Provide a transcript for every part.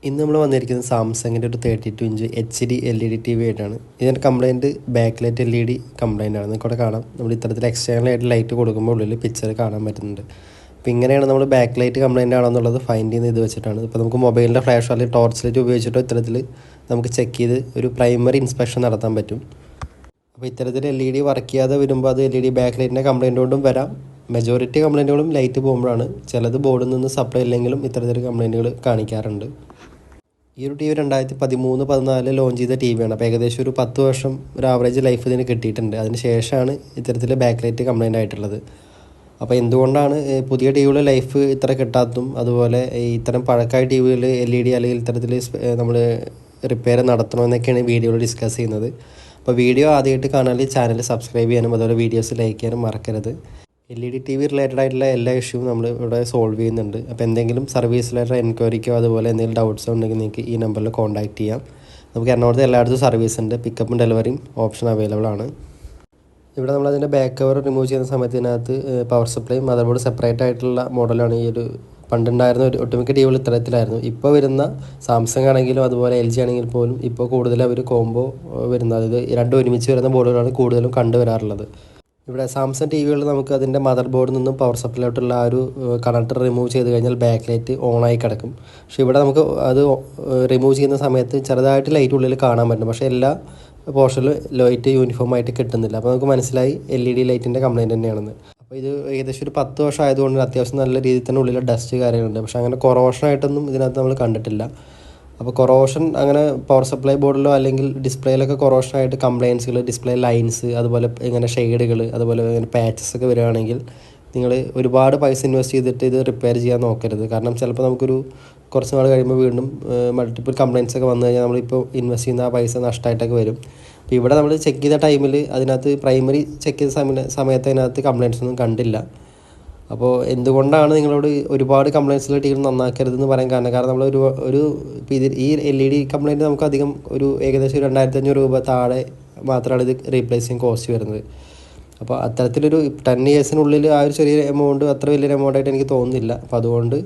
ഇന്ന് നമ്മൾ വന്നിരിക്കുന്നത് സാംസങ്ങിൻ്റെ ഒരു 32 ഇഞ്ച് HD LED TV ആയിട്ടാണ്. ഇതിൻ്റെ complaint back light LED complaint ആണ്. നിങ്ങൾക്കവിടെ കാണാം, നമ്മൾ ഇത്തരത്തിൽ എക്സ്റ്റേണൽ ആയിട്ട് ലൈറ്റ് കൊടുക്കുമ്പോൾ ഉള്ളിൽ പിക്ചർ കാണാൻ പറ്റുന്നുണ്ട്. അപ്പോൾ ഇങ്ങനെയാണ് നമ്മൾ ബാക്ക് ലൈറ്റ് കംപ്ലയിൻ്റ് ആണോ എന്നുള്ളത് ഫൈൻഡ് ചെയ്യുന്നത് ഇത് വെച്ചിട്ടാണ്. ഇപ്പോൾ നമുക്ക് മൊബൈലിൻ്റെ ഫ്ലാഷോ അല്ലെങ്കിൽ ടോർച്ച് ലൈറ്റ് ഉപയോഗിച്ചിട്ടോ ഇത്തരത്തിൽ നമുക്ക് ചെക്ക് ചെയ്ത് ഒരു പ്രൈമറി ഇൻസ്പെക്ഷൻ നടത്താൻ പറ്റും. അപ്പോൾ ഇത്തരത്തിൽ LED വർക്ക് ചെയ്യാതെ വരുമ്പോൾ അത് LED ബാക്ക് ലൈറ്റിൻ്റെ കംപ്ലയിൻ്റ് കൊണ്ടും വരാം. മെജോറിറ്റി കംപ്ലയിൻറ്റുകളും ലൈറ്റ് പോകുമ്പോഴാണ്. ചിലത് ബോർഡിൽ നിന്ന് സപ്ലൈ ഇല്ലെങ്കിലും ഇത്തരത്തിൽ കംപ്ലയിൻറ്റുകൾ കാണിക്കാറുണ്ട്. ഈ ഒരു TV 2013-14 ലോഞ്ച് ചെയ്ത TV ആണ്. അപ്പോൾ ഏകദേശം ഒരു 10 വർഷം ഒരു ആവറേജ് ലൈഫ് ഇതിന് കിട്ടിയിട്ടുണ്ട്. അതിന് ശേഷമാണ് ഇത്തരത്തിൽ ബാക്ക് ലൈറ്റ് കംപ്ലയിൻ്റ് ആയിട്ടുള്ളത്. അപ്പോൾ എന്തുകൊണ്ടാണ് പുതിയ ടിവികൾ ലൈഫ് ഇത്ര കിട്ടാത്തതും അതുപോലെ ഇത്തരം പഴക്കായ ടിവികൾ LED അല്ലെങ്കിൽ ഇത്തരത്തിൽ നമ്മൾ റിപ്പയർ നടത്തണമെന്നൊക്കെയാണ് വീഡിയോയിൽ ഡിസ്കസ് ചെയ്യുന്നത്. അപ്പോൾ വീഡിയോ ആദ്യമായിട്ട് കാണാൻ ചാനൽ സബ്സ്ക്രൈബ് ചെയ്യാനും അതുപോലെ വീഡിയോസ് ലൈക്ക് ചെയ്യാനും മറക്കരുത്. LED TV റിലേറ്റഡ് ആയിട്ടുള്ള എല്ലാ ഇഷ്യൂവും നമ്മൾ ഇവിടെ സോൾവ് ചെയ്യുന്നുണ്ട്. അപ്പോൾ എന്തെങ്കിലും സർവീസ് റിലേറ്റഡ് എൻക്വയറിക്കോ അതുപോലെ എന്തെങ്കിലും ഡൗട്ട്സോ ഉണ്ടെങ്കിൽ നിങ്ങൾക്ക് ഈ നമ്പറിൽ കോൺടാക്ട് ചെയ്യാം. നമുക്ക് എറണാകുളത്ത് എല്ലായിടത്തും സർവീസ് ഉണ്ട്. പിക്കപ്പും ഡെലിവറിയും ഓപ്ഷൻ അവൈലബിൾ ആണ്. ഇവിടെ നമ്മൾ അതിൻ്റെ ബാക്ക് കവർ റിമൂവ് ചെയ്യുന്ന സമയത്തിനകത്ത് power supply motherboard separate ആയിട്ടുള്ള മോഡലാണ്. ഈ ഒരു പണ്ടുണ്ടായിരുന്ന ഒരു ഒട്ടുമിക്ക ടിവികൾ ഇത്തരത്തിലായിരുന്നു. ഇപ്പോൾ വരുന്ന സാംസങ് ആണെങ്കിലും അതുപോലെ LG ആണെങ്കിൽ പോലും ഇപ്പോൾ കൂടുതൽ അവർ കോംബോ വരുന്നത്, അതായത് രണ്ടും ഒരുമിച്ച് വരുന്ന ബോർഡുകളാണ് കൂടുതലും കണ്ടുവരാറുള്ളത്. ഇവിടെ സാംസങ് ടിവികളിൽ നമുക്ക് അതിൻ്റെ മദർ ബോർഡിൽ നിന്നും പവർ സപ്ലൈയിലോട്ടുള്ള ആ ഒരു കണക്ടർ റിമൂവ് ചെയ്ത് കഴിഞ്ഞാൽ ബാക്ക് ലൈറ്റ് ഓണായി കിടക്കും. പക്ഷേ ഇവിടെ നമുക്ക് അത് റിമൂവ് ചെയ്യുന്ന സമയത്ത് ചെറുതായിട്ട് ലൈറ്റ് ഉള്ളിൽ കാണാൻ പറ്റും. പക്ഷേ എല്ലാ പോർഷനിലും ലൈറ്റ് യൂണിഫോം ആയിട്ട് കിട്ടുന്നില്ല. അപ്പോൾ നമുക്ക് മനസ്സിലായി LED ലൈറ്റിൻ്റെ കംപ്ലയിൻറ്റ് തന്നെയാണെന്ന്. അപ്പോൾ ഇത് ഏകദേശം ഒരു 10 വർഷം ആയതുകൊണ്ട് അത്യാവശ്യം നല്ല രീതിയിൽ തന്നെ ഉള്ളിൽ ഡസ്റ്റ് കാര്യങ്ങളുണ്ട്. പക്ഷേ അങ്ങനെ കൊറോഷനായിട്ടൊന്നും ഇതിനകത്ത് നമ്മൾ കണ്ടിട്ടില്ല. അപ്പോൾ കൊറോഷൻ അങ്ങനെ പവർ സപ്ലൈ ബോർഡിലോ അല്ലെങ്കിൽ ഡിസ്പ്ലേയിലൊക്കെ കൊറോഷനായിട്ട് കംപ്ലയിൻസുകൾ, ഡിസ്പ്ലേ ലൈൻസ്, അതുപോലെ ഇങ്ങനെ ഷെയ്ഡുകൾ, അതുപോലെ ഇങ്ങനെ പാച്ചസ് ഒക്കെ വരികയാണെങ്കിൽ നിങ്ങൾ ഒരുപാട് പൈസ ഇൻവെസ്റ്റ് ചെയ്തിട്ട് ഇത് റിപ്പയർ ചെയ്യാൻ നോക്കരുത്. കാരണം ചിലപ്പോൾ നമുക്കൊരു കുറച്ച് നാൾ കഴിയുമ്പോൾ വീണ്ടും മൾട്ടിപ്പിൾ കംപ്ലയിൻസ് ഒക്കെ വന്നു കഴിഞ്ഞാൽ നമ്മളിപ്പോൾ ഇൻവെസ്റ്റ് ചെയ്യുന്ന ആ പൈസ നഷ്ടമായിട്ടൊക്കെ വരും. അപ്പോൾ ഇവിടെ നമ്മൾ ചെക്ക് ചെയ്ത ടൈമിൽ അതിനകത്ത് പ്രൈമറി ചെക്ക് ചെയ്ത സമയത്ത് അതിനകത്ത് കംപ്ലയിൻസ് ഒന്നും കണ്ടില്ല. അപ്പോൾ എന്തുകൊണ്ടാണ് നിങ്ങളോട് ഒരുപാട് കംപ്ലയിൻറ്റ്സിൽ ടി വി നന്നാക്കരുതെന്ന് പറയാൻ കാരണം നമ്മൾ ഈ LED കംപ്ലയിൻറ്റ് നമുക്ക് അധികം ഒരു ഏകദേശം 2500 രൂപ താഴെ മാത്രമാണ് ഇത് റീപ്ലേസ് ചെയ്യാൻ കോസ്റ്റ് വരുന്നത്. അപ്പോൾ അത്തരത്തിലൊരു 10 ഇയേഴ്സിനുള്ളിൽ ആ ഒരു ചെറിയ എമൗണ്ട് അത്ര വലിയൊരു എമൗണ്ടായിട്ട് എനിക്ക് തോന്നുന്നില്ല. അപ്പോൾ അതുകൊണ്ട്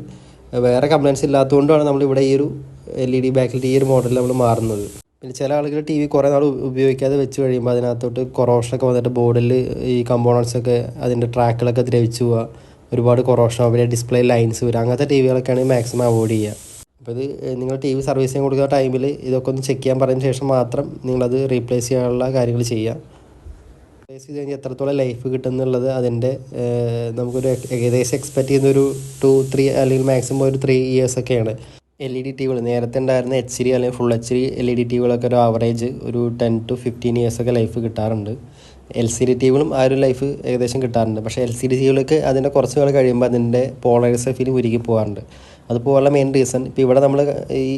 വേറെ കംപ്ലയിൻറ്റ്സ് ഇല്ലാത്തതുകൊണ്ടാണ് നമ്മളിവിടെ ഈ ഒരു LED ബാക്കിൽ ഈ ഒരു മോഡലിൽ നമ്മൾ മാറുന്നത്. പിന്നെ ചില ആളുകൾ TV കുറേ നാൾ ഉപയോഗിക്കാതെ വെച്ച് കഴിയുമ്പോൾ അതിനകത്തോട്ട് കൊറോഷനൊക്കെ വന്നിട്ട് ബോർഡിൽ ഈ കമ്പോണൻസൊക്കെ അതിൻ്റെ ട്രാക്കുകളൊക്കെ ദ്രവിച്ചു പോവുക, ഒരുപാട് കൊറോഷൻ അവരെ ഡിസ്പ്ലേ ലൈൻസ് വരും. അങ്ങനത്തെ ടിവികളൊക്കെയാണ് മാക്സിമം അവോയ്ഡ് ചെയ്യുക. അപ്പോൾ ഇത് നിങ്ങൾ TV സർവീസ് ചെയ്യാൻ കൊടുക്കുന്ന ടൈമിൽ ഇതൊക്കെ ഒന്ന് ചെക്ക് ചെയ്യാൻ പറഞ്ഞ ശേഷം മാത്രം നിങ്ങളത് റീപ്ലേസ് ചെയ്യാനുള്ള കാര്യങ്ങൾ ചെയ്യുക. റീപ്ലേസ് ചെയ്ത് കഴിഞ്ഞാൽ എത്രത്തോളം ലൈഫ് കിട്ടുന്നുള്ളത് അതിൻ്റെ നമുക്കൊരു ഏകദേശം എക്സ്പെക്റ്റ് ചെയ്യുന്നൊരു 2-3 അല്ലെങ്കിൽ മാക്സിമം ഒരു 3 ഇയേഴ്സൊക്കെയാണ്. LED ടിവികൾ നേരത്തെ ഉണ്ടായിരുന്ന HD അല്ലെങ്കിൽ ഫുൾ HD LED ടിവികളൊക്കെ ഒരു ആവറേജ് ഒരു 10 to 15 ഇയേഴ്സൊക്കെ ലൈഫ് കിട്ടാറുണ്ട്. LCD ടിവികളും ആ ഒരു ലൈഫ് ഏകദേശം കിട്ടാറുണ്ട്. പക്ഷേ LCD ടിവികൾക്ക് അതിൻ്റെ കുറച്ച് നാൾ കഴിയുമ്പോൾ അതിൻ്റെ പോളറൈസർ ഫിലിം ഉരുകി പോകാറുണ്ട്. അത് പോകാനുള്ള മെയിൻ റീസൺ ഇപ്പോൾ ഇവിടെ നമ്മൾ ഈ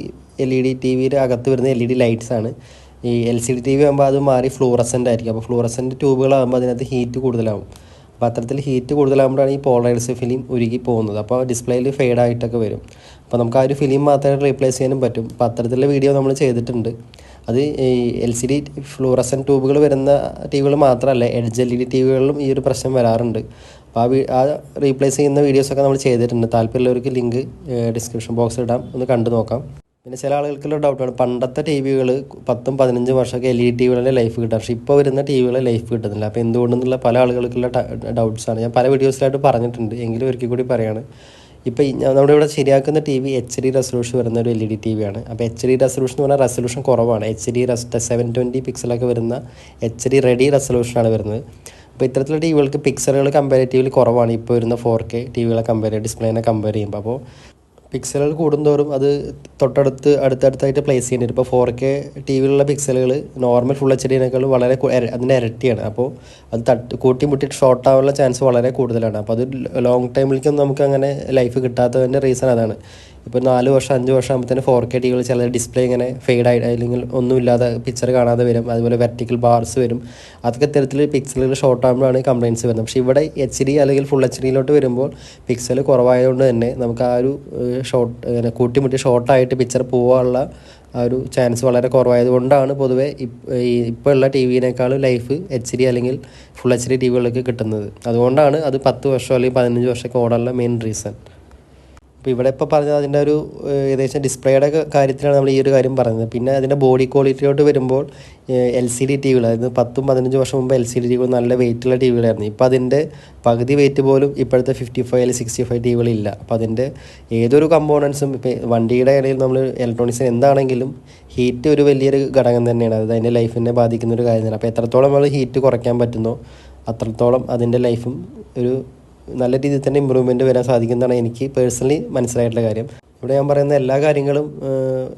LED ടിവിയുടെ അകത്ത് വരുന്ന LED ലൈറ്റ്സ് ആണ്. ഈ LCD TV ആകുമ്പോൾ അത് മാറി ഫ്ലൂറസെൻ്റ് ആയിരിക്കും. അപ്പോൾ ഫ്ലൂറസെൻ്റ് ട്യൂബുകളാകുമ്പോൾ അതിനകത്ത് ഹീറ്റ് കൂടുതലാവും. അപ്പോൾ അത്തരത്തിൽ ഹീറ്റ് കൂടുതലാകുമ്പോഴാണ് ഈ പോളറൈസർ ഫിലിം ഉരുകി പോകുന്നത്. അപ്പോൾ ഡിസ്പ്ലേയിൽ ഫെയ്ഡായിട്ടൊക്കെ വരും. അപ്പോൾ നമുക്ക് ആ ഒരു ഫിലിം മാത്രമേ റീപ്ലേസ് ചെയ്യാനും പറ്റും. അപ്പോൾ അത്തരത്തിലുള്ള വീഡിയോ നമ്മൾ ചെയ്തിട്ടുണ്ട്. അത് ഈ LCD ഫ്ലൂറസെൻ്റ് ട്യൂബുകൾ വരുന്ന ടിവികൾ മാത്രമല്ല, എഡ്ജ് LED ടിവികളിലും ഈ ഒരു പ്രശ്നം വരാറുണ്ട്. അപ്പോൾ ആ റീപ്ലേസ് ചെയ്യുന്ന വീഡിയോസൊക്കെ നമ്മൾ ചെയ്തിട്ടുണ്ട്. താല്പര്യമുള്ളവർക്ക് ലിങ്ക് ഡിസ്ക്രിപ്ഷൻ ബോക്സിൽ ഇടാം, ഒന്ന് കണ്ടു നോക്കാം. പിന്നെ ചില ആളുകൾക്കുള്ള ഡൗട്ടാണ്, പണ്ടത്തെ ടിവികൾ 10-15 വർഷമൊക്കെ LED ടിവികളുടെ ലൈഫ് കിട്ടാം, പക്ഷേ ഇപ്പോൾ വരുന്ന ടിവികളെ ലൈഫ് കിട്ടുന്നില്ല. അപ്പോൾ എന്തുകൊണ്ടെന്നുള്ള പല ആളുകൾക്കുള്ള ഡൗട്ട്സാണ്. ഞാൻ പല വീഡിയോസിലായിട്ട് പറഞ്ഞിട്ടുണ്ട്, എങ്കിലും ഒരിക്കൽ കൂടി പറയുകയാണ്. ഇപ്പോൾ നമ്മുടെ ഇവിടെ ശരിയാക്കുന്ന TV HD റെസൊല്യൂഷൻ വരുന്ന ഒരു LED TV ആണ്. അപ്പോൾ HD റെസൊല്യൂഷൻ എന്ന് പറഞ്ഞാൽ റെസൊല്യൂഷൻ കുറവാണ്. HD 720 പിക്സലൊക്കെ വരുന്ന HD റെഡി റെസൊല്യൂഷനാണ് വരുന്നത്. അപ്പോൾ ഇത്തരത്തിലുള്ള ടിവികൾക്ക് പിക്സലുകൾ കമ്പാരിറ്റീവ്ലി കുറവാണ് ഇപ്പോൾ വരുന്ന 4K ടിവികളെ ഡിസ്പ്ലേനെ കമ്പയർ ചെയ്യുമ്പോൾ. അപ്പോൾ പിക്സലുകൾ കൂടുന്തോറും അത് അടുത്തടുത്തായിട്ട് പ്ലേസ് ചെയ്യേണ്ടി വരും. ഇപ്പോൾ 4K ടിവിയിലുള്ള പിക്സലുകൾ നോർമൽ ഫുൾ HDനേക്കാൾ വളരെ അതിൻ്റെ ഇരട്ടിയാണ്. അപ്പോൾ അത് കൂട്ടിമുട്ടി ഷോർട്ട് ആവാനുള്ള ചാൻസ് വളരെ കൂടുതലാണ്. അപ്പോൾ അത് ലോങ് ടൈമിലേക്കൊന്നും നമുക്ക് അങ്ങനെ ലൈഫ് കിട്ടാത്തതിൻ്റെ റീസൺ അതാണ്. ഇപ്പോൾ 4 വർഷം 5 വർഷം ആകുമ്പോഴത്തേന് 4K ടിവികൾ ചില ഡിസ്പ്ലേ ഇങ്ങനെ ഫെയ്ഡായി അല്ലെങ്കിൽ ഒന്നുമില്ലാതെ പിക്ചർ കാണാതെ വരും. അതുപോലെ വെർട്ടിക്കൽ ബാർസ് വരും. അതൊക്കെ തരത്തിൽ പിക്സലുകൾ ഷോർട്ട് ആകുമ്പോഴാണ് കംപ്ലയിൻറ്റ്സ് വരുന്നത്. പക്ഷേ ഇവിടെ HD അല്ലെങ്കിൽ ഫുൾ HDയിലോട്ട് വരുമ്പോൾ പിക്സൽ കുറവായതുകൊണ്ട് തന്നെ നമുക്ക് ആ ഒരു ഇങ്ങനെ കൂട്ടിമുട്ടി ഷോർട്ടായിട്ട് പിക്ചർ പോകാനുള്ള ആ ഒരു ചാൻസ് വളരെ കുറവായതുകൊണ്ടാണ് പൊതുവേ ഇപ്പോൾ ഉള്ള ടിവിനേക്കാളും ലൈഫ് HD അല്ലെങ്കിൽ ഫുൾ HD ടിവികൾക്ക് കിട്ടുന്നത്. അതുകൊണ്ടാണ് അത് 10 വർഷം അല്ലെങ്കിൽ 15 വർഷമൊക്കെ ഓടാനുള്ള മെയിൻ റീസൺ. അപ്പോൾ ഇവിടെ ഇപ്പോൾ പറഞ്ഞത് അതിൻ്റെ ഒരു ഏകദേശം ഡിസ്പ്ലേയുടെ കാര്യത്തിലാണ് നമ്മൾ ഈ ഒരു കാര്യം പറഞ്ഞത്. പിന്നെ അതിൻ്റെ ബോഡി ക്വാളിറ്റിയിലോട്ട് വരുമ്പോൾ LCD ടി വികൾ, അതായത് 10-15 വർഷം മുമ്പ് LCD ടി വികൾ നല്ല വെയിറ്റുള്ള ടി വികളായിരുന്നു. ഇപ്പോൾ അതിൻ്റെ പകുതി വെയിറ്റ് പോലും ഇപ്പോഴത്തെ 55 അല്ലെങ്കിൽ 65 ടി വികളില്ല. അപ്പോൾ അതിൻ്റെ ഏതൊരു കമ്പോണൻസും ഇപ്പോൾ വണ്ടിയുടെ ഇടയിൽ നമ്മൾ ഇലക്ട്രോണിക്സിന് എന്താണെങ്കിലും ഹീറ്റ് ഒരു വലിയൊരു ഘടകം തന്നെയാണ്. അത് അതിൻ്റെ ലൈഫിനെ ബാധിക്കുന്ന ഒരു കാര്യമാണ്. അപ്പോൾ എത്രത്തോളം നമ്മൾ ഹീറ്റ് കുറയ്ക്കാൻ പറ്റുന്നോ അത്രത്തോളം അതിൻ്റെ ലൈഫും ഒരു നല്ല രീതിയിൽ തന്നെ ഇമ്പ്രൂവ്മെൻറ്റ് വരാൻ സാധിക്കുന്നതാണ് എനിക്ക് പേഴ്സണലി മനസ്സിലായിട്ടുള്ള കാര്യം. ഇവിടെ ഞാൻ പറയുന്ന എല്ലാ കാര്യങ്ങളും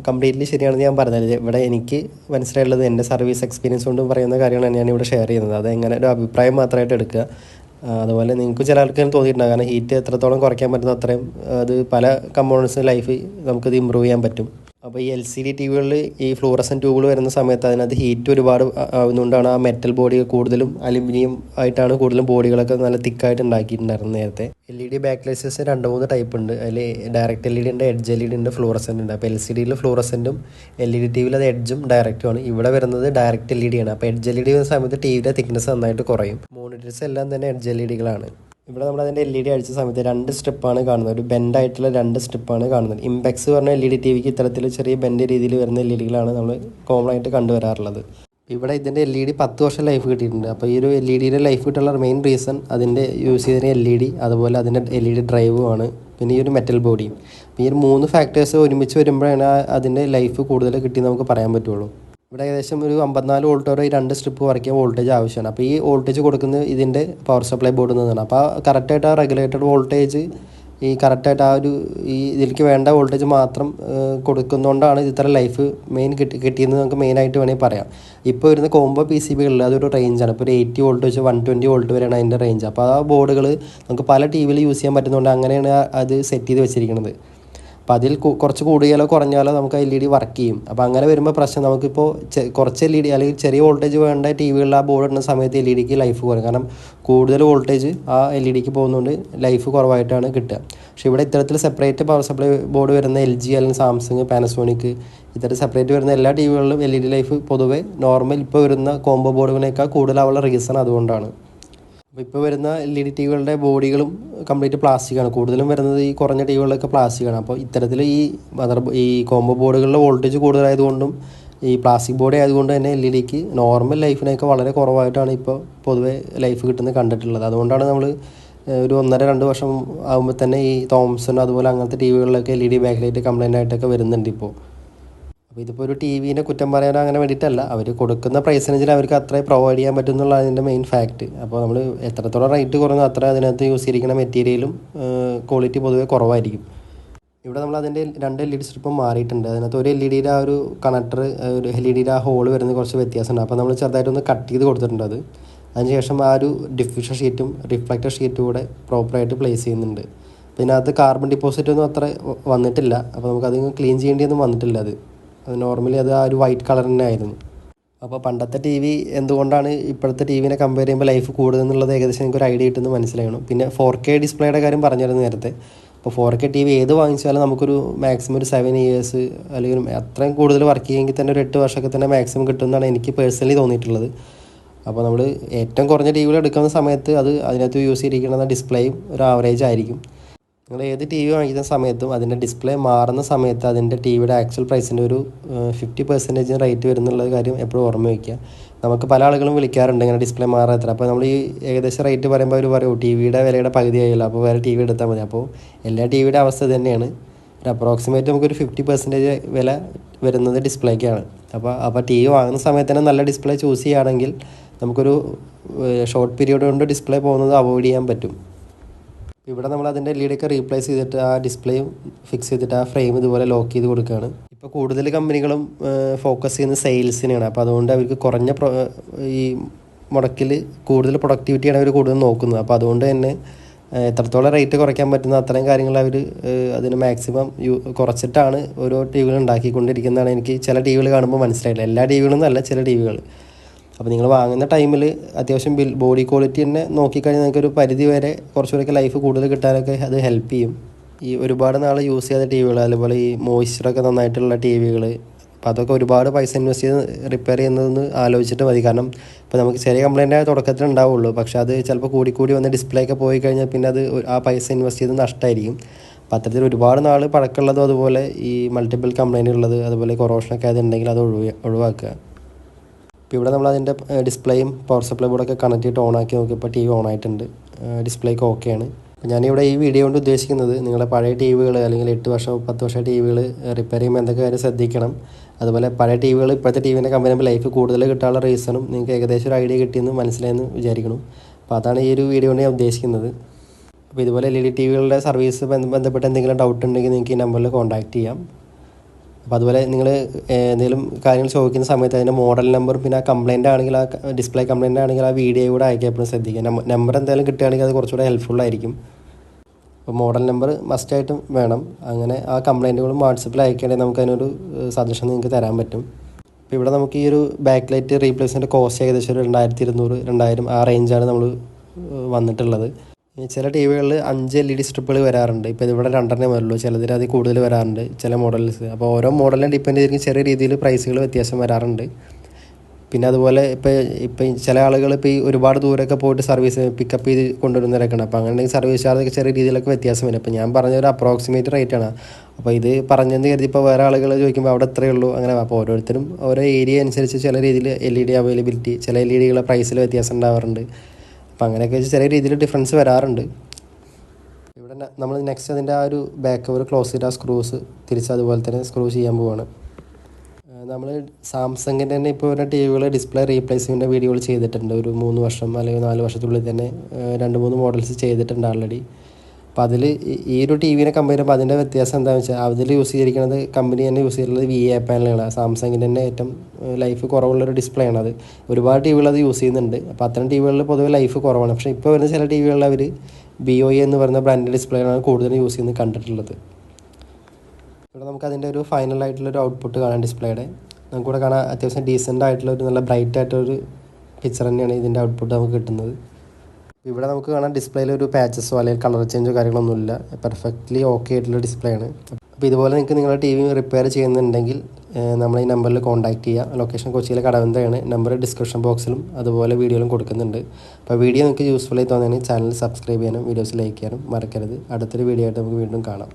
കംപ്ലീറ്റ്ലി ശരിയാണെന്ന് ഞാൻ പറഞ്ഞത്. ഇവിടെ എനിക്ക് മനസ്സിലായിട്ടുള്ളത് എൻ്റെ സർവീസ് എക്സ്പീരിയൻസ് കൊണ്ട് പറയുന്ന കാര്യങ്ങളാണ് ഞാനിവിടെ ഷെയർ ചെയ്യുന്നത്. അത് എങ്ങനെ ഒരു അഭിപ്രായം മാത്രമായിട്ട് എടുക്കുക. അതുപോലെ നിങ്ങൾക്ക് ചില ആൾക്കാരും തോന്നിയിട്ടുണ്ടാകും, കാരണം ഹീറ്റ് എത്രത്തോളം കുറയ്ക്കാൻ പറ്റുന്ന അത്രയും അത് പല കമ്പോണൻസ് ലൈഫ് നമുക്കത് ഇമ്പ്രൂവ് ചെയ്യാൻ പറ്റും. അപ്പോൾ ഈ LCD ടി വികളിൽ ഈ ഫ്ലൂറസൻ ട്യൂബുകൾ വരുന്ന സമയത്ത് അതിനകത്ത് ഹീറ്റ് ഒരുപാട് ആവുന്നതുകൊണ്ടാണ് ആ മെറ്റൽ ബോഡി കൂടുതലും അലുമിനിയം ആയിട്ടാണ് കൂടുതലും ബോഡികളൊക്കെ നല്ല തിക്കായിട്ട് ഉണ്ടാക്കിയിട്ടുണ്ടായിരുന്നത് നേരത്തെ. LED ബാക്ക് ലൈറ്റ്സ് 2-3 ടൈപ്പ് ഉണ്ട്. അതിൽ ഡയറക്റ്റ് LED ഉണ്ട്, എഡ്ജ് LED ഉണ്ട്, ഫ്ലൂറസെൻ്റ് ഉണ്ട്. അപ്പോൾ LCDയിൽ ഫ്ലൂറസെൻറ്റും LED ടി വിയിൽ അത് എഡ്ജും ഡയറക്റ്റുമാണ്. ഇവിടെ വരുന്നത് ഡയറക്റ്റ് LED ആണ്. അപ്പോൾ എഡ്ജ് LED വരുന്ന സമയത്ത് ടി വിയുടെ തിക്നെസ് നന്നായിട്ട് കുറയും. മോണിറ്റേഴ്സ് എല്ലാം തന്നെ എഡ്ജ് LEDകളാണ്. ഇവിടെ നമ്മൾ അതിൻ്റെ LED അടിച്ച സമയത്ത് 2 സ്ട്രിപ്പാണ് കാണുന്നത്. ഒരു ബെൻഡായിട്ടുള്ള 2 സ്ട്രിപ്പാണ് കാണുന്നത്. ഇംപെക്സ് പറഞ്ഞ LED ടി വിക്ക് ഇത്തരത്തിൽ ചെറിയ ബെൻഡ് രീതിയിൽ വരുന്ന LEDകളാണ് നമ്മൾ കോമൺ ആയിട്ട് കണ്ടുവരാറുള്ളത്. ഇവിടെ ഇതിൻ്റെ LED 10 വർഷം ലൈഫ് കിട്ടിയിട്ടുണ്ട്. അപ്പോൾ ഈ ഒരു LEDയുടെ ലൈഫ് കിട്ടാനുള്ള മെയിൻ റീസൺ അതിൻ്റെ യൂസ് ചെയ്തതിന് LED, അതുപോലെ അതിൻ്റെ LED ഡ്രൈവുമാണ്, പിന്നെ ഈ ഒരു മെറ്റൽ ബോഡിയും. ഈ ഒരു 3 ഫാക്ടേഴ്സ് ഒരുമിച്ച് വരുമ്പോഴാണ് അതിൻ്റെ ലൈഫ് കൂടുതൽ കിട്ടിയെന്ന് നമുക്ക് പറയാൻ പറ്റുള്ളൂ. ഇവിടെ ഏകദേശം ഒരു 54 വോൾട്ട് വരെ ഈ 2 സ്ട്രിപ്പ് വർക്ക് ചെയ്യാൻ വോൾട്ടേജ് ആവശ്യമാണ്. അപ്പോൾ ഈ വോൾട്ടേജ് കൊടുക്കുന്നത് ഇതിൻ്റെ പവർ സപ്ലൈ ബോർഡിൽ നിന്നാണ്. അപ്പോൾ കറക്റ്റായിട്ട് ആ റെഗുലേറ്റഡ് വോൾട്ടേജ് ഈ കറക്റ്റായിട്ട് ആ ഒരു ഈ ഇതിലേക്ക് വേണ്ട വോൾട്ടേജ് മാത്രം കൊടുക്കുന്നതുകൊണ്ടാണ് ഇത്ര ലൈഫ് കിട്ടിയെന്ന് നമുക്ക് മെയിനായിട്ട് വേണമെങ്കിൽ പറയാം. ഇപ്പോൾ വരുന്ന കോംബോ PCBകളിൽ അതൊരു റേഞ്ചാണ്. ഇപ്പോൾ ഒരു 80 വോൾട്ട് വെച്ച് 120 വോൾട്ട് വരെയാണ് അതിൻ്റെ റേഞ്ച്. അപ്പോൾ ആ ബോർഡുകൾ നമുക്ക് പല ടി വിയിൽ യൂസ് ചെയ്യാൻ പറ്റുന്നതുകൊണ്ട് അങ്ങനെയാണ് അത് സെറ്റ് ചെയ്ത് വെച്ചിരിക്കുന്നത്. അപ്പോൾ അതിൽ കുറച്ച് കൂടുകയാലോ കുറഞ്ഞാലോ നമുക്ക് LED വർക്ക് ചെയ്യും. അപ്പോൾ അങ്ങനെ വരുമ്പോൾ പ്രശ്നം നമുക്കിപ്പോൾ കുറച്ച് LED അല്ലെങ്കിൽ ചെറിയ വോൾട്ടേജ് വേണ്ട ടി വികളിൽ ആ ബോർഡ് ഇടുന്ന സമയത്ത് LEDക്ക് ലൈഫ് കുറയും. കാരണം കൂടുതൽ വോൾട്ടേജ് ആ LEDക്ക് പോകുന്നതുകൊണ്ട് ലൈഫ് കുറവായിട്ടാണ് കിട്ടുക. പക്ഷേ ഇവിടെ ഇത്തരത്തിൽ സെപ്പറേറ്റ് പവർ സപ്ലൈ ബോർഡ് വരുന്ന LG അല്ലെങ്കിൽ സാംസങ്, പാനസോണിക് ഇത്തരത്തിൽ സെപ്പറേറ്റ് വരുന്ന എല്ലാ ടി വികളിലും LED ലൈഫ് പൊതുവേ നോർമൽ ഇപ്പോൾ വരുന്ന കോംബോ ബോർഡുകളേക്കാൾ കൂടുതലാവുള്ള റീസൺ അതുകൊണ്ടാണ്. അപ്പോൾ ഇപ്പോൾ വരുന്ന LED ടി വികളുടെ ബോഡികളും കംപ്ലീറ്റ് പ്ലാസ്റ്റിക്കാണ്. കൂടുതലും വരുന്നത് ഈ കുറഞ്ഞ ടി വികളിലൊക്കെ പ്ലാസ്റ്റിക്കാണ്. അപ്പോൾ ഇത്തരത്തിൽ ഈ കോംബോ ബോർഡുകളിലെ വോൾട്ടേജ് കൂടുതലായതുകൊണ്ടും ഈ പ്ലാസ്റ്റിക് ബോഡി ആയതുകൊണ്ട് തന്നെ LEDക്ക് നോർമൽ ലൈഫിനൊക്കെ വളരെ കുറവായിട്ടാണ് ഇപ്പോൾ പൊതുവേ ലൈഫ് കിട്ടുന്നത് കണ്ടിട്ടുള്ളത്. അതുകൊണ്ടാണ് നമ്മൾ ഒരു 1.5-2 വർഷം ആകുമ്പോൾ തന്നെ ഈ തോംസൺ അതുപോലെ അങ്ങനത്തെ ടി വികളിലൊക്കെ LED ബാക്ക് ലൈറ്റ് കംപ്ലൈൻ്റ് ആയിട്ടൊക്കെ വരുന്നുണ്ട് ഇപ്പോൾ. അപ്പോൾ ഇതിപ്പോൾ ഒരു ടി വിനെ കുറ്റം പറയാനോ അങ്ങനെ വേണ്ടിയിട്ടല്ല, അവർ കൊടുക്കുന്ന പ്രൈസിനേജിൽ അവർക്ക് അത്രയും പ്രൊവൈഡ് ചെയ്യാൻ പറ്റും എന്നുള്ള അതിൻ്റെ മെയിൻ ഫാക്റ്റ്. അപ്പോൾ നമ്മൾ എത്രത്തോളം റേറ്റ് കുറഞ്ഞോ അത്ര അതിനകത്ത് യൂസ് ചെയ്തിരിക്കുന്ന മെറ്റീരിയലും ക്വാളിറ്റി പൊതുവേ കുറവായിരിക്കും. ഇവിടെ നമ്മൾ അതിൻ്റെ 2 LED സ്ട്രിപ്പും മാറിയിട്ടുണ്ട്. അതിനകത്ത് ഒരു LEDയുടെ ആ ഒരു കണക്ടർ, ഒരു LEDയുടെ ആ ഹോൾ വരുന്ന കുറച്ച് വ്യത്യാസമുണ്ട്. അപ്പോൾ നമ്മൾ ചെറുതായിട്ടൊന്ന് കട്ട് ചെയ്ത് കൊടുത്തിട്ടുണ്ട്. അതിനുശേഷം ആ ഒരു ഡിഫ്യൂഷൻ ഷീറ്റും റിഫ്ലക്റ്റർ ഷീറ്റും കൂടെ പ്രോപ്പറായിട്ട് പ്ലേസ് ചെയ്യുന്നുണ്ട്. അപ്പോൾ ഇതിനകത്ത് കാർബൺ ഡിപ്പോസിറ്റ് ഒന്നും അത്ര വന്നിട്ടില്ല. അപ്പോൾ നമുക്കത് ക്ലീൻ ചെയ്യേണ്ടിയൊന്നും വന്നിട്ടില്ല. അത് നോർമലി അത് ആ ഒരു വൈറ്റ് കളർ തന്നെ ആയിരുന്നു. അപ്പോൾ പണ്ടത്തെ ടി വി എന്തുകൊണ്ടാണ് ഇപ്പോഴത്തെ ടി വിനെ കമ്പയർ ചെയ്യുമ്പോൾ ലൈഫ് കൂടുതലെന്നുള്ളത് ഏകദേശം എനിക്കൊരു ഐഡിയ കിട്ടുമെന്ന് മനസ്സിലാക്കണം. പിന്നെ 4K ഡിസ്പ്ലേയുടെ കാര്യം പറഞ്ഞിരുന്നു നേരത്തെ. അപ്പോൾ 4K ടി വി ഏത് വാങ്ങിച്ചാലും നമുക്കൊരു മാക്സിമം ഒരു 7 ഇയേഴ്സ് അല്ലെങ്കിൽ അത്രയും കൂടുതൽ വർക്ക് ചെയ്യുമെങ്കിൽ തന്നെ ഒരു 8 വർഷമൊക്കെ തന്നെ മാക്സിമം കിട്ടുമെന്നാണ് എനിക്ക് പേഴ്സണലി തോന്നിയിട്ടുള്ളത്. അപ്പോൾ നമ്മൾ ഏറ്റവും കുറഞ്ഞ ടി വികൾ എടുക്കുന്ന സമയത്ത് അതിനകത്ത് യൂസ് ചെയ്തിരിക്കുന്ന ഡിസ്പ്ലേയും ഒരു ആവറേജ് ആയിരിക്കും. നിങ്ങൾ ഏത് ടി വി വാങ്ങിക്കുന്ന സമയത്തും അതിൻ്റെ ഡിസ്പ്ലേ മാറുന്ന സമയത്ത് അതിൻ്റെ ടി വിയുടെ ആക്ച്വൽ പ്രൈസിൻ്റെ ഒരു 50% റേറ്റ് വരുന്നുള്ള കാര്യം എപ്പോഴും ഓർമ്മ വയ്ക്കുക. നമുക്ക് പല ആളുകളും വിളിക്കാറുണ്ട് ഇങ്ങനെ ഡിസ്പ്ലേ മാറാൻ എത്ര. അപ്പോൾ നമ്മൾ ഈ ഏകദേശം റേറ്റ് പറയുമ്പോൾ അവർ പറയും ടി വിയുടെ വിലയുടെ പകുതി ആയില്ല, അപ്പോൾ വേറെ ടി വി എടുത്താൽ മതി. അപ്പോൾ എല്ലാ ടി വിയുടെ അവസ്ഥ തന്നെയാണ്. ഒരു അപ്രോക്സിമേറ്റ് നമുക്കൊരു 50% വില വരുന്നത് ഡിസ്പ്ലേക്കാണ്. അപ്പോൾ ടി വി വാങ്ങുന്ന സമയത്ത് തന്നെ നല്ല ഡിസ്പ്ലേ ചൂസ് ചെയ്യുകയാണെങ്കിൽ നമുക്കൊരു ഷോർട്ട് പീരീഡ് കൊണ്ട് ഡിസ്പ്ലേ പോകുന്നത് അവോയ്ഡ് ചെയ്യാൻ പറ്റും. ഇവിടെ നമ്മൾ അതിൻ്റെ LEDയൊക്കെ റീപ്ലേസ് ചെയ്തിട്ട് ആ ഡിസ്പ്ലേയും ഫിക്സ് ചെയ്തിട്ട് ആ ഫ്രെയിം ഇതുപോലെ ലോക്ക് ചെയ്ത് കൊടുക്കുകയാണ്. ഇപ്പോൾ കൂടുതൽ കമ്പനികളും ഫോക്കസ് ചെയ്യുന്നത് സെയിൽസിനാണ്. അപ്പോൾ അതുകൊണ്ട് അവർക്ക് കുറഞ്ഞ ഈ മുടക്കിൽ കൂടുതൽ പ്രൊഡക്ടിവിറ്റിയാണ് അവർ കൂടുതൽ നോക്കുന്നത്. അപ്പോൾ അതുകൊണ്ട് തന്നെ എത്രത്തോളം റേറ്റ് കുറയ്ക്കാൻ പറ്റുന്ന അത്രയും കാര്യങ്ങൾ അവർ അതിന് മാക്സിമം കുറച്ചിട്ടാണ് ഓരോ ടി വികൾ ഉണ്ടാക്കിക്കൊണ്ടിരിക്കുന്നതാണ് എനിക്ക് ചില ടി വികൾ കാണുമ്പോൾ മനസ്സിലായില്ല. എല്ലാ ടി വികളൊന്നും അല്ല, ചില ടി വികൾ. അപ്പോൾ നിങ്ങൾ വാങ്ങുന്ന ടൈമിൽ അത്യാവശ്യം ബോഡി ക്വാളിറ്റി തന്നെ നോക്കിക്കഴിഞ്ഞാൽ നിങ്ങൾക്കൊരു പരിധി വരെ കുറച്ചുകൂടെയൊക്കെ ലൈഫ് കൂടുതൽ കിട്ടാനൊക്കെ അത് ഹെൽപ്പ് ചെയ്യും. ഈ ഒരുപാട് നാൾ യൂസ് ചെയ്ത ടി വികൾ, അതുപോലെ ഈ മോയ്സ്ചറൊക്കെ നന്നായിട്ടുള്ള ടി വികൾ, അപ്പോൾ അതൊക്കെ ഒരുപാട് പൈസ ഇൻവെസ്റ്റ് ചെയ്ത് റിപ്പയർ ചെയ്യുന്നതെന്ന് ആലോചിച്ചിട്ട് മതി. കാരണം ഇപ്പോൾ നമുക്ക് ചെറിയ കംപ്ലൈൻറ്റ് തുടക്കത്തിൽ ഉണ്ടാവുള്ളൂ, പക്ഷേ അത് ചിലപ്പോൾ കൂടി വന്ന് ഡിസ്പ്ലേ ഒക്കെ പോയി കഴിഞ്ഞാൽ പിന്നെ അത് ആ പൈസ ഇൻവെസ്റ്റ് ചെയ്ത് നഷ്ടമായിരിക്കും. അപ്പോൾ അത്തരത്തിൽ ഒരുപാട് നാൾ പഴക്കമുള്ളതും അതുപോലെ ഈ മൾട്ടിപ്പിൾ കംപ്ലൈൻറ്റ് ഉള്ളത് അതുപോലെ കൊറോഷനൊക്കെ അതുണ്ടെങ്കിൽ അത് ഒഴിവാക്കുക. ഇപ്പോൾ ഇവിടെ നമ്മൾ അതിൻ്റെ ഡിസ്പ്ലേയും പവർ സപ്ലൈ ബോർഡൊക്കെ കണക്ട് ചെയ്തിട്ട് ഓണാക്കി നോക്കിയപ്പോൾ ടി വി ഓൺ ആയിട്ടുണ്ട്. ഡിസ്പ്ലേക്ക് ഓക്കെയാണ്. അപ്പോൾ ഞാനിവിടെ ഈ വീഡിയോ കൊണ്ട് ഉദ്ദേശിക്കുന്നത് നിങ്ങളുടെ പഴയ ടി വികൾ അല്ലെങ്കിൽ 8 വർഷം 10 വർഷം ടി വികൾ റിപ്പയർ ചെയ്യുമ്പോൾ എന്തൊക്കെ കാര്യം ശ്രദ്ധിക്കണം, അതുപോലെ പഴയ ടി വികൾ ഇപ്പോഴത്തെ ടി വിൻ്റെ കമ്പനി ലൈഫ് കൂടുതൽ കിട്ടാനുള്ള റീസണും നിങ്ങൾക്ക് ഏകദേശം ഒരു ഐഡിയ കിട്ടിയെന്ന് മനസ്സിലായെന്ന് വിചാരിക്കണം. അപ്പോൾ അതാണ് ഈ ഒരു വീഡിയോ കൊണ്ട് ഞാൻ ഉദ്ദേശിക്കുന്നത്. അപ്പോൾ ഇതുപോലെ LED ടി വികളുടെ സർവീസ് ബന്ധപ്പെട്ട് എന്തെങ്കിലും ഡൗട്ട് ഉണ്ടെങ്കിൽ നിങ്ങൾക്ക് ഈ നമ്പറിൽ കോൺടാക്റ്റ് ചെയ്യാം. അപ്പോൾ അതുപോലെ നിങ്ങൾ എന്തെങ്കിലും കാര്യങ്ങൾ ചോദിക്കുന്ന സമയത്ത് അതിൻ്റെ മോഡൽ നമ്പർ പിന്നെ ആ കംപ്ലയിൻ്റ് ആണെങ്കിൽ ആ ഡിസ്പ്ലേ കംപ്ലയിൻ്റ് ആണെങ്കിൽ ആ വീഡിയോ കൂടെ അയക്കാൻ എപ്പോഴും ശ്രദ്ധിക്കുക. നമ്പർ എന്തായാലും കിട്ടുകയാണെങ്കിൽ അത് കുറച്ചുകൂടെ ഹെൽപ്ഫുള്ളായിരിക്കും. അപ്പോൾ മോഡൽ നമ്പർ മസ്റ്റായിട്ടും വേണം. അങ്ങനെ ആ കംപ്ലയിൻറ്റുകളും വാട്സപ്പിൽ അയക്കുകയാണെങ്കിൽ നമുക്ക് അതിനൊരു സജഷൻ നിങ്ങൾക്ക് തരാൻ പറ്റും. അപ്പോൾ ഇവിടെ നമുക്ക് ഈ ഒരു ബാക്ക് ലൈറ്റ് റീപ്ലേസ്മെൻറ്റ് കോസ്റ്റ് ഏകദേശം ഒരു 2200 2000 ആ റേഞ്ചാണ് നമ്മൾ വന്നിട്ടുള്ളത്. ചില ടി വികളിൽ 5 LED സ്ട്രിപ്പുകൾ വരാറുണ്ട്. ഇപ്പോൾ ഇതിവിടെ 2 വരുള്ളൂ, ചിലതിൽ അതിൽ കൂടുതൽ വരാറുണ്ട് ചില മോഡൽസ്. അപ്പോൾ ഓരോ മോഡലിനെ ഡിപ്പെൻഡ് ചെയ്തിരിക്കും ചെറിയ രീതിയിൽ പ്രൈസുകൾ വ്യത്യാസം വരാറുണ്ട്. പിന്നെ അതുപോലെ ഇപ്പോൾ ചില ആളുകൾ ഇപ്പോൾ ഈ ഒരുപാട് ദൂരമൊക്കെ പോയിട്ട് സർവീസ് പിക്കപ്പ് ചെയ്ത് കൊണ്ടുവരുന്നവരൊക്കെയാണ്. അപ്പോൾ അങ്ങനെ സർവീസ് ചാർജൊക്കെ ചെറിയ രീതിയിലൊക്കെ വ്യത്യാസം വരും. അപ്പോൾ ഞാൻ പറഞ്ഞ ഒരു അപ്രോക്സിമേറ്റ് റേറ്റാണ്. അപ്പോൾ ഇത് പറഞ്ഞെന്ന് കരുതി ഇപ്പോൾ വേറെ ആളുകൾ ചോദിക്കുമ്പോൾ അവിടെ എത്രയേ ഉള്ളൂ അങ്ങനെ. അപ്പോൾ ഓരോരുത്തരും ഓരോ ഏരിയ അനുസരിച്ച് ചില രീതിയിൽ LED അവൈലബിലിറ്റി ചില LEDകളുടെ പ്രൈസിൽ വ്യത്യാസം ഉണ്ടാവാറുണ്ട്. അപ്പോൾ അങ്ങനെയൊക്കെ വെച്ച് ചെറിയ രീതിയിൽ ഡിഫറൻസ് വരാറുണ്ട്. ഇവിടെ നമ്മൾ നെക്സ്റ്റ് അതിൻ്റെ ആ ഒരു ബാക്ക് കവർ ക്ലോസ് ചെയ്ത് ആ സ്ക്രൂസ് തിരിച്ച് അതുപോലെ തന്നെ സ്ക്രൂ ചെയ്യാൻ പോവുകയാണ്. നമ്മൾ സാംസങ്ങിൻ്റെ തന്നെ ഇപ്പോൾ ഒരു ടി വികൾ ഡിസ്പ്ലേ റീപ്ലേസ്മെൻറ്റ് വീഡിയോകൾ ചെയ്തിട്ടുണ്ട്. ഒരു 3 വർഷം അല്ലെങ്കിൽ 4 വർഷത്തിനുള്ളിൽ തന്നെ 2-3 മോഡൽസ് ചെയ്തിട്ടുണ്ട് ഓൾറെഡി. അപ്പോൾ അതിൽ ഈ ഒരു ടി വിനെ കമ്പയർ ചെയ്യുമ്പോൾ അതിൻ്റെ വ്യത്യാസം എന്താണെന്ന് വെച്ചാൽ അതിൽ യൂസ് ചെയ്തിരിക്കുന്നത് കമ്പനി തന്നെ യൂസ് ചെയ്തിട്ടുള്ളത് VA പാനലുകളാണ്. സാംസങ്ങിൻ്റെ തന്നെ ഏറ്റവും ലൈഫ് കുറവുള്ളൊരു ഡിസ്പ്ലേ ആണ് അത്. ഒരുപാട് ടി വികൾ അത് യൂസ് ചെയ്യുന്നുണ്ട്. അപ്പോൾ അത്തരം ടി വികളിൽ പൊതുവെ ലൈഫ് കുറവാണ്. പക്ഷേ ഇപ്പോൾ വരുന്ന ചില ടി വികളിൽ അവർ BOE എന്ന് പറയുന്ന ബ്രാൻഡ് ഡിസ്പ്ലേകളാണ് കൂടുതൽ യൂസ് ചെയ്യുന്നത് കണ്ടിട്ടുള്ളത്. ഇവിടെ നമുക്ക് അതിൻ്റെ ഒരു ഫൈനലായിട്ടുള്ളൊരു ഔട്ട്പുട്ട് കാണാം ഡിസ്പ്ലേയുടെ. നമുക്കിവിടെ കാണാൻ അത്യാവശ്യം ഡീസൻ്റ് ആയിട്ടുള്ള ഒരു നല്ല ബ്രൈറ്റ് ആയിട്ടൊരു പിക്ചർ തന്നെയാണ് ഇതിൻ്റെ ഔട്ട്പുട്ട് നമുക്ക് കിട്ടുന്നത്. ഇവിടെ നമുക്ക് കാണാൻ ഡിസ്പ്ലേയിൽ ഒരു പാച്ചസോ അല്ലെങ്കിൽ കളർ ചേഞ്ചോ കാര്യങ്ങളൊന്നുമില്ല. പെർഫെക്റ്റ്ലി ഓക്കെ ആയിട്ടുള്ള ഡിസ്പ്ലേ ആണ്. അപ്പോൾ ഇതുപോലെ നിങ്ങൾക്ക് നിങ്ങളുടെ ടി വി റിപ്പയർ ചെയ്യുന്നുണ്ടെങ്കിൽ നമ്മൾ ഈ നമ്പറിൽ കോൺടാക്ട് ചെയ്യുക. ലൊക്കേഷൻ കൊച്ചിയിലെ കടവന്തയാണ്. നമ്പർ ഡിസ്ക്രിപ്ഷൻ ബോക്സിലും അതുപോലെ വീഡിയോയിലും കൊടുക്കുന്നുണ്ട്. അപ്പോൾ വീഡിയോ നിങ്ങൾക്ക് യൂസ്ഫുള്ളായി തോന്നുകയാണെങ്കിൽ ചാനൽ സബ്സ്ക്രൈബ് ചെയ്യാനും വീഡിയോസ് ലൈക്ക് ചെയ്യാനും മറക്കരുത്. അടുത്തൊരു വീഡിയോ ആയിട്ട് നമുക്ക് വീണ്ടും കാണാം.